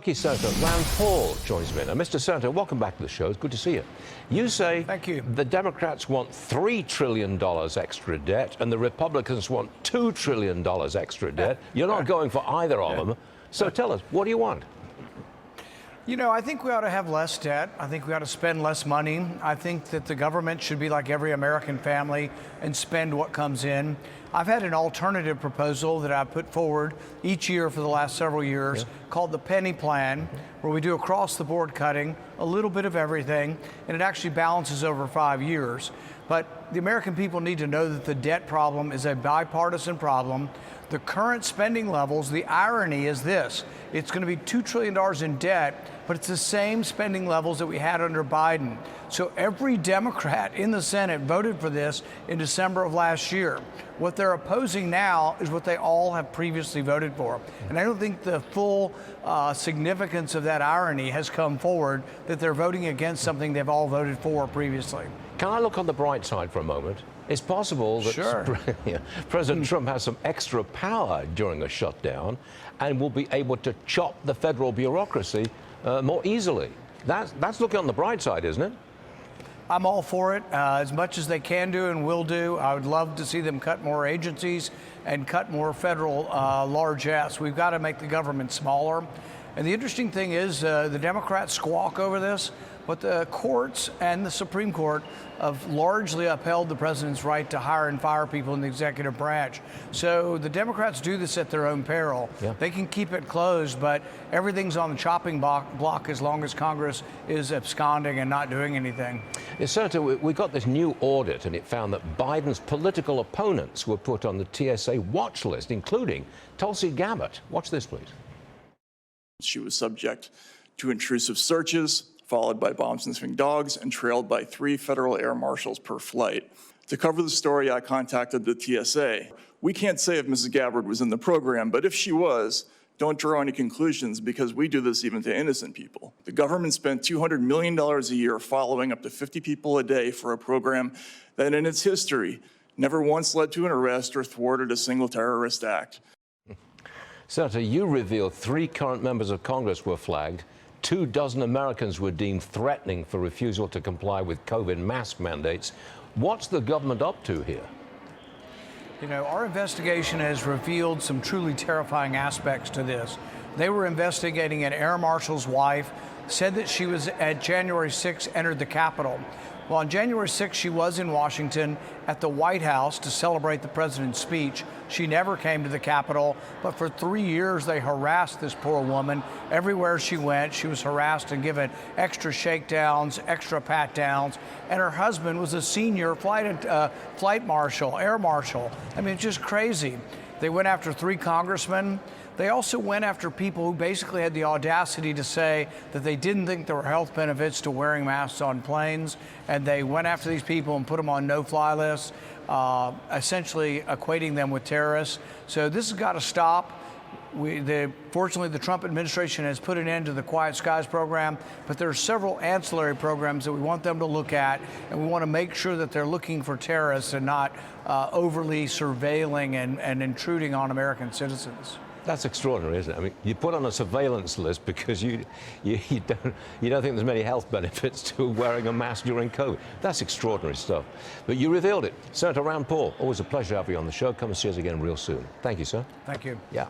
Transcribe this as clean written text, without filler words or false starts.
Thank you, Senator. Rand Paul joins me now. Mr. Senator, welcome back to the show. It's good to see you. You say Thank you. The Democrats want $3 trillion extra debt and the Republicans want $2 trillion extra debt. You're not going for either of them. So tell us, what do you want? You know, I think we ought to have less debt. I think we ought to spend less money. I think that the government should be like every American family and spend what comes in. I've had an alternative proposal that I put forward each year for the last several years called the penny plan, where we do across-the-board cutting, a little bit of everything, and it actually balances over 5 years. But the American people need to know that the debt problem is a bipartisan problem. The current spending levels, the irony is this: it's going to be $2 trillion in debt, but it's the same spending levels that we had under Biden. So every Democrat in the Senate voted for this in December of last year. What they're opposing now is what they all have previously voted for. And I don't think the full significance of that irony has come forward, that they're voting against something they've all voted for previously. Can I look on the bright side for a moment? It's possible that President Trump has some extra power during a shutdown and will be able to chop the federal bureaucracy more easily. That's looking on the bright side, isn't it? I'm all for it, as much as they can do and will do. I would love to see them cut more agencies and cut more federal largesse. We've got to make the government smaller. And the interesting thing is the Democrats squawk over this, but the courts and the Supreme Court have largely upheld the president's right to hire and fire people in the executive branch. So the Democrats do this at their own peril. They can keep it closed, but everything's on the chopping block as long as Congress is absconding and not doing anything. Yes, Senator, we got this new audit, and it found that Biden's political opponents were put on the TSA watch list, including Tulsi Gabbard. Watch this, please. She was subject to intrusive searches, followed by bomb-sniffing dogs, and trailed by 3 federal air marshals per flight. To cover the story, I contacted the TSA. We can't say if Mrs. Gabbard was in the program, but if she was, don't draw any conclusions, because we do this even to innocent people. The government spent $200 million a year following up to 50 people a day for a program that in its history never once led to an arrest or thwarted a single terrorist act. Senator, you revealed 3 current members of Congress were flagged. 24 Americans were deemed threatening for refusal to comply with COVID mask mandates. What's the government up to here? You know, our investigation has revealed some truly terrifying aspects to this. They were investigating an air marshal's wife, said that she was at January 6th entered the Capitol. Well, on January 6th, she was in Washington at the White House to celebrate the president's speech. She never came to the Capitol, but for 3 years, they harassed this poor woman. Everywhere she went, she was harassed and given extra shakedowns, extra pat-downs, and her husband was a senior flight marshal, air marshal. I mean, it's just crazy. They went after 3 congressmen. They also went after people who basically had the audacity to say that they didn't think there were health benefits to wearing masks on planes, and they went after these people and put them on no-fly lists, essentially equating them with terrorists. So this has got to stop. Fortunately, the Trump administration has put an end to the Quiet Skies program, but there are several ancillary programs that we want them to look at, and we want to make sure that they're looking for terrorists and not overly surveilling and intruding on American citizens. That's extraordinary, isn't it? I mean, you put on a surveillance list because you don't think there's many health benefits to wearing a mask during COVID. That's extraordinary stuff. But you revealed it. Senator Rand Paul, always a pleasure to have you on the show. Come and see us again real soon. Thank you, sir. Thank you. Yeah.